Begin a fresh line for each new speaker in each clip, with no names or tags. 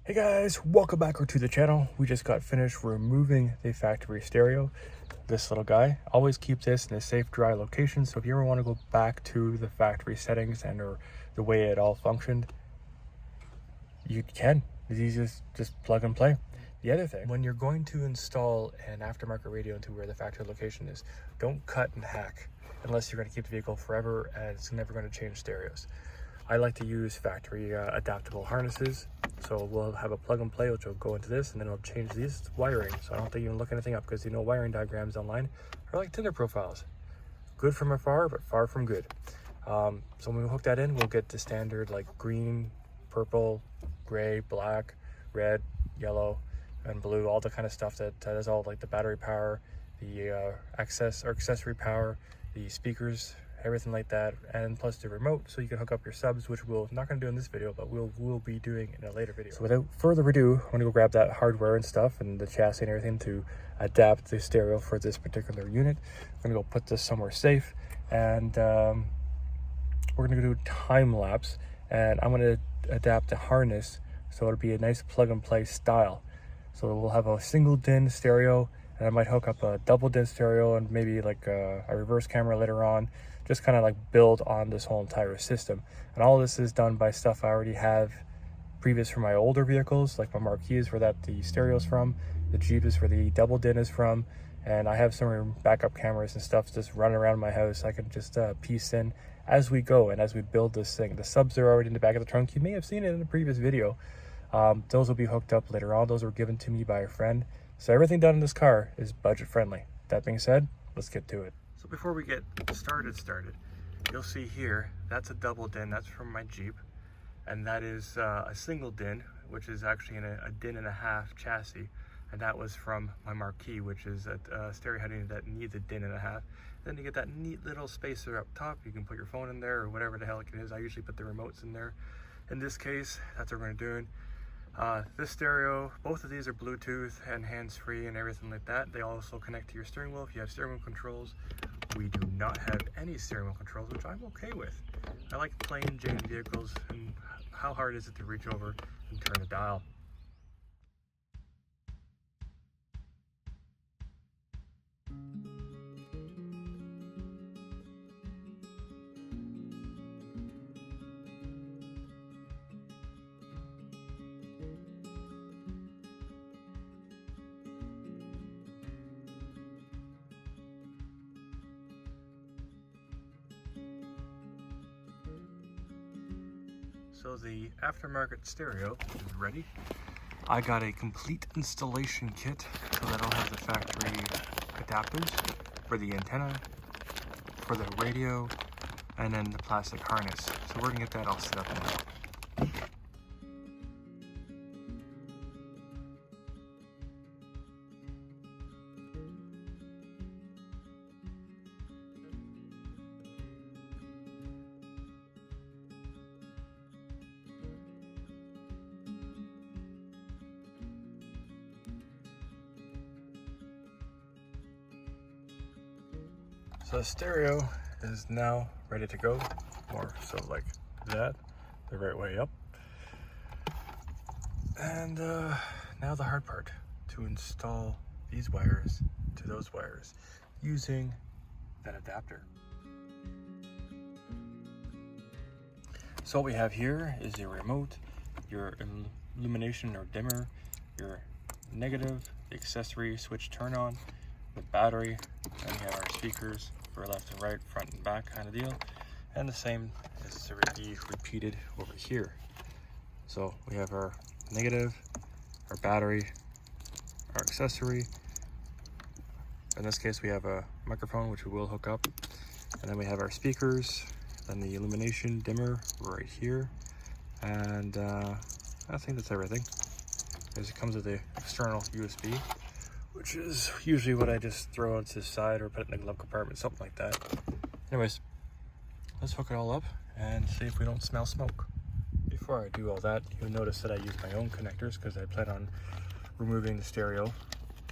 Hey guys, welcome back to the channel. We just got finished removing the factory stereo. This little guy. Always keep this in a safe, dry location, so if you ever want to go back to the factory settings and or the way it all functioned, you can. It's easy, just plug and play. The other thing, when you're going to install an aftermarket radio into where the factory location is, don't cut and hack unless you're going to keep the vehicle forever and it's never going to change stereos. I like to use factory adaptable harnesses. So we'll have a plug and play, which will go into this, and then it'll change these wiring. So I don't think you can look anything up, because wiring diagrams online are like Tinder profiles. Good from afar, but far from good. So when we hook that in, we'll get the standard like green, purple, gray, black, red, yellow, and blue, all the kind of stuff that is all like the battery power, the accessory power, the speakers, everything like that, and plus the remote, so you can hook up your subs, which we're not going to do in this video, but we'll be doing in a later video. So without further ado, I'm going to go grab that hardware and stuff and the chassis and everything to adapt the stereo for this particular unit. I'm going to go put this somewhere safe, and we're going to do time lapse, and I'm going to adapt the harness so it'll be a nice plug and play style. So we'll have a single DIN stereo, and I might hook up a double DIN stereo and maybe like a reverse camera later on, just kind of like build on this whole entire system. And all this is done by stuff I already have previous from my older vehicles, like my Marquis is where the stereo's from, the Jeep is where the double DIN is from, and I have some backup cameras and stuff just running around my house. I can just piece in as we go and as we build this thing. The subs are already in the back of the trunk. You may have seen it in the previous video. Those will be hooked up later on. Those were given to me by a friend. So everything done in this car is budget friendly. That being said, let's get to it. So before we get started, you'll see here, that's a double DIN, that's from my Jeep. And that is a single DIN, which is actually in a DIN and a half chassis. And that was from my Marquis, which is a stereo head unit that needs a DIN and a half. Then you get that neat little spacer up top. You can put your phone in there or whatever the hell it is. I usually put the remotes in there. In this case, that's what we're going to do. This stereo, both of these are Bluetooth and hands-free and everything like that. They also connect to your steering wheel if you have steering wheel controls. We do not have any steering wheel controls, which I'm okay with. I like plain Jane vehicles, and how hard is it to reach over and turn the dial? So the aftermarket stereo is ready. I got a complete installation kit so that I'll have the factory adapters for the antenna, for the radio, and then the plastic harness. So we're gonna get that all set up now. So the stereo is now ready to go, more so like that, the right way up. And now the hard part, to install these wires to those wires using that adapter. So what we have here is your remote, your illumination or dimmer, your negative, the accessory switch turn on, the battery, and we have our speakers for left and right, front and back kind of deal, and the same is to be repeated over here. So we have our negative, our battery, our accessory. In this case we have a microphone which we will hook up, and then we have our speakers, then the illumination dimmer right here, and I think that's everything. As it comes with the external USB, which is usually what I just throw onto the side or put it in the glove compartment, something like that. Anyways, let's hook it all up and see if we don't smell smoke. Before I do all that, you'll notice that I use my own connectors because I plan on removing the stereo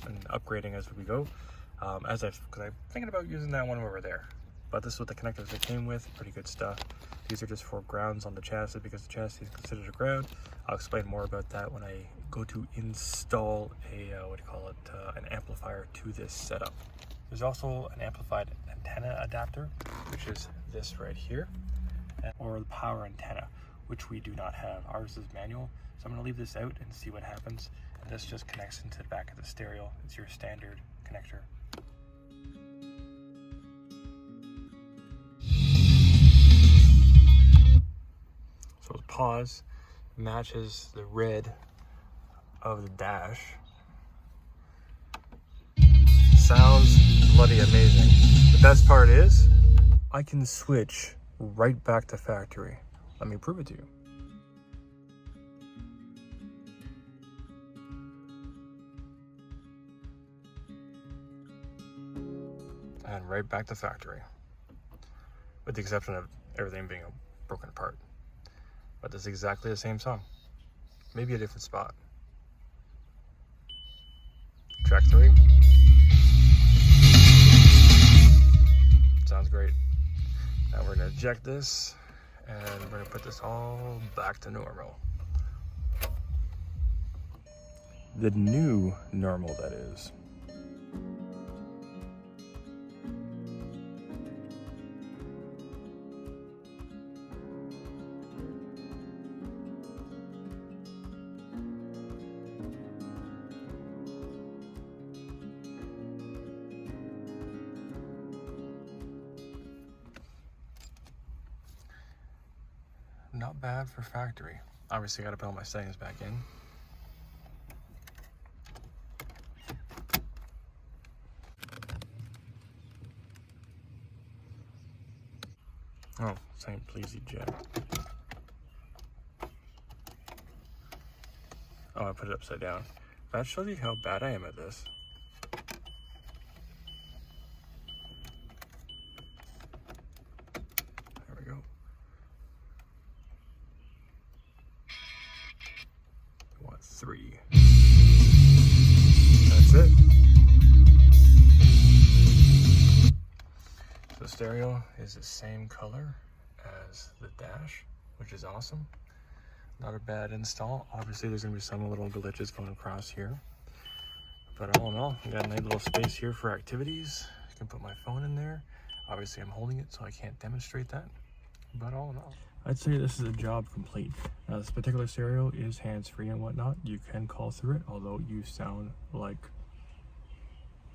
and upgrading as we go. Because I'm thinking about using that one over there. But this is what the connectors they came with. Pretty good stuff. These are just for grounds on the chassis because the chassis is considered a ground. I'll explain more about that when I go to install a an amplifier to this setup. There's also an amplified antenna adapter, which is this right here, or the power antenna, which we do not have. Ours is manual, so I'm going to leave this out and see what happens. And this just connects into the back of the stereo. It's your standard connector. So the pause matches the red of the dash. Sounds bloody amazing. The best part is I can switch right back to factory. Let me prove it to you. And right back to factory. With the exception of everything being broken apart. But this is exactly the same song. Maybe a different spot. Track 3. Sounds great. Now we're gonna eject this and we're gonna put this all back to normal. The new normal, that is. Not bad for factory. Obviously, I gotta put all my settings back in. Oh, St. Pleasy Jet. Oh, I put it upside down. That shows you how bad I am at this. There we go. I want 3. That's it. The stereo is the same color as the dash, which is awesome. Not a bad install. Obviously there's gonna be some little glitches going across here, but all in all, I got a nice little space here for activities. I can put my phone in there. Obviously I'm holding it, so I can't demonstrate that, but all in all, I'd say this is a job complete. Now this particular stereo is hands-free and whatnot. You can call through it, although you sound like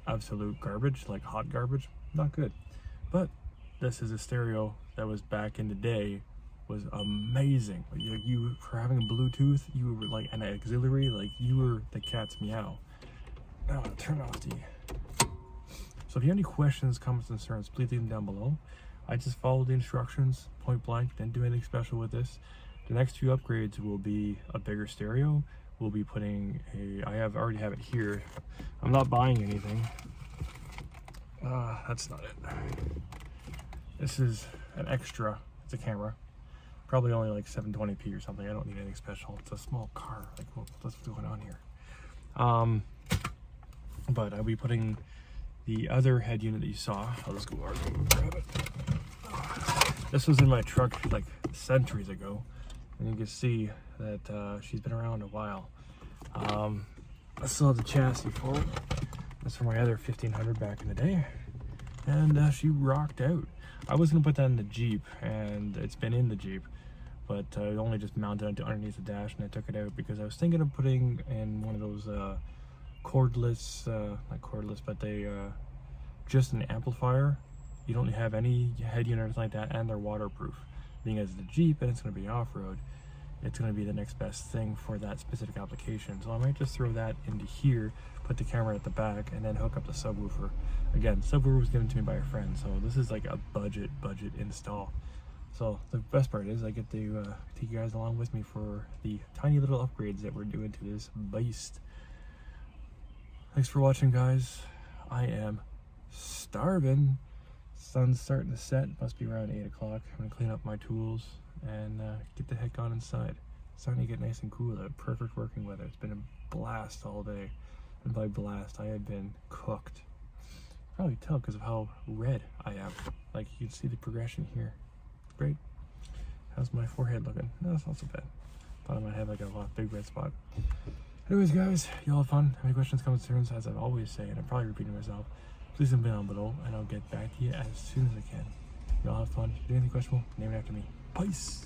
absolute garbage, like hot garbage. Not good. But this is a stereo that was back in the day, was amazing. You for having a Bluetooth, you were like an auxiliary, like you were the cat's meow. Now I'll turn off the. So if you have any questions, comments, concerns, please leave them down below. I just followed the instructions, point blank, didn't do anything special with this. The next 2 upgrades will be a bigger stereo. We'll be putting a, already have it here. I'm not buying anything. That's not it. This is an extra, it's a camera. Probably only like 720p or something. I don't need anything special. It's a small car. Like, what's going on here? But I'll be putting the other head unit that you saw. I'll just go over and grab it. This was in my truck like centuries ago. And you can see that she's been around a while. I still have the chassis for it. That's for my other 1500 back in the day. And she rocked out. I was gonna put that in the Jeep, and it's been in the Jeep, but I only just mounted it underneath the dash and I took it out because I was thinking of putting in one of those cordless, not cordless, but they just an amplifier. You don't have any head unit or anything like that, and they're waterproof. Being as the Jeep and it's gonna be off-road, it's going to be the next best thing for that specific application. So I might just throw that into here, put the camera at the back, and then hook up the subwoofer. Again, subwoofer was given to me by a friend, so this is like a budget install. So the best part is I get to take you guys along with me for the tiny little upgrades that we're doing to this beast. Thanks for watching, guys. I am starving. Sun's starting to set. Must be around 8 o'clock. I'm going to clean up my tools and get the heck on inside. It's starting to get nice and cool out. Perfect working weather. It's been a blast all day. And by blast, I have been cooked. probably tell because of how red I am. Like, you can see the progression here. Great. How's my forehead looking? No, it's not so bad. Thought I might have like a big red spot. Anyways, guys, y'all have fun. Have any questions, comments, concerns? As I always say, and I'm probably repeating myself, please leave them down below, and I'll get back to you as soon as I can. Y'all have fun. If you have anything questionable, name it after me. Peace.